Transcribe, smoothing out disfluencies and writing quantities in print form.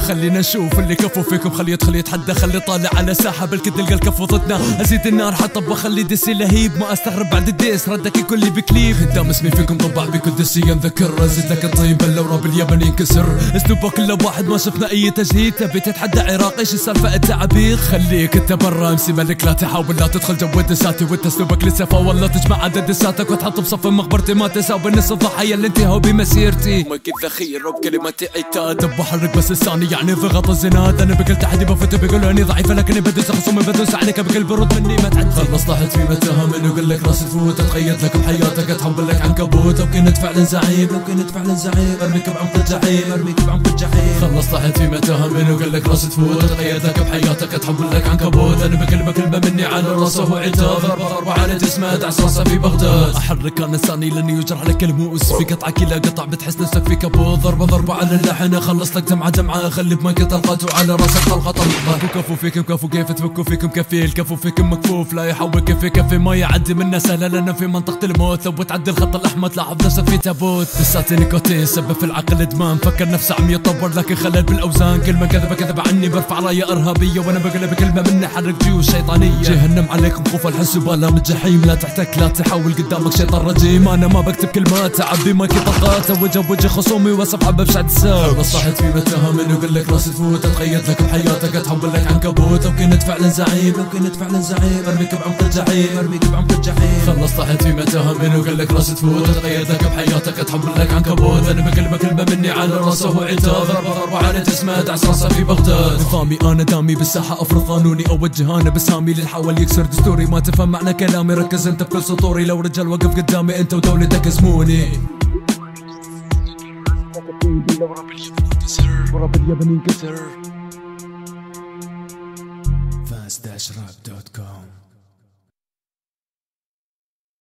خلينا نشوف اللي كفو فيكم، خلي يدخل يتحدى، خلي طالع على ساحة بلكي تلقى الكفو ضدنا. ازيد النار حطب واخلي دسي لهيب، ما استغرب بعد الديس ردك يكون لي بكليب. قدام اسمي فيكم طبع بكل دسي نذكر، ازيد لك الطين بلورة باليمن ينكسر. اسلوبه كله واحد ما شفنا اي تجهيد، تبي تتحدى عراقي ايش السالفة انت عبيط؟ خليك انت برا امسي ملك، لا تحاول لا تدخل جو دساتي، وانت اسلوبك لسفة والله تجمع عدد دساتك وتحط بصف مخبرتي، ما تساوي نص الضحية اللي انتهوا بمسيرتي. ما كنت ذخير وبكلمتي عتاد، بحرك بس لساني يعني ضغط الزناد. انا بكل تحدي بفوت بيقولوا اني ضعيفة لكني بدوس خصومي بدوس عليك بكل برود مني ما تعدي. خلص طحت في متاهة من يقول لك راس تفوت، اتخيل لك بحياتك اتحول لك عنكبوت. لو كنت فعلا زعيم لو كنت فعلا زعيم ارميك بعمق الجحيم ارميك بعمق الجحيم. خلص طحت في متاهة من يقول لك راس تفوت، اتخيل لك بحياتك اتحول لك عنكبوت. انا بكلمة كلمة مني على راسه وعتاب، ضربة على جسمه دعس راسه في بغداد. احرك انا لساني لاني يجرح لك الموس، في قطعة كلا قطع بتحس نفسك في كابوت. ضربة على اللحن اخلص لك دمعة خلي بمايك طلقات وعلى راسك طلقة طلقة. كفو فيكم كفو كيف تفكوا فيكم كفيل، كفو فيكم مكفوف لا يحول كفي ما يعدي منا سهلة لنا في منطقة الموت. لو تعدي الخط الاحمر تلاحظ نفسك في تابوت. لساتي نيكوتين سبب في العقل ادمان، فكر نفسه عم يتطور لكن خلل بالاوزان. كلمة كذب عني برفع راية ارهابية، وانا بقلب كلمة مني حرك جيوش شيطانية. جهنم عليكم خوف الحس وبالام الجحيم، لا تحتك لا تحاول قدامك شيطان رجيم. انا ما بكتب كلمات اعبي مايكي طلقات، وجه خصومي واصفحه ببشعة الساق. خلص طحت في متاهة من يقول لك راس تفوت، اتخيل لك بحياتك اتحول لك عنكبوت. لو كنت فعلا زعيم لو كنت فعلا زعيم ارميك بعمق الجحيم ارميك بعمق الجحيم. خلص طحت في متاهة من يقول لك راس تفوت، اتخيل لك بحياتك اتحول لك عنكبوت. انا بكلمة كلمة مني على راسه وعتاب، ضربة على جسمه دعس راسه في بغداد. نظامي انا دامي بالساحة افرض قانوني، اوجه انا بسامي اللي حاول يكسر دستوري. ما تفهم معنى كلامي ركز انت بكل سطوري، لو رجال وقف قدامي انت ودولتك اسموني. ورب اليمن ينكسر. fast-rap.com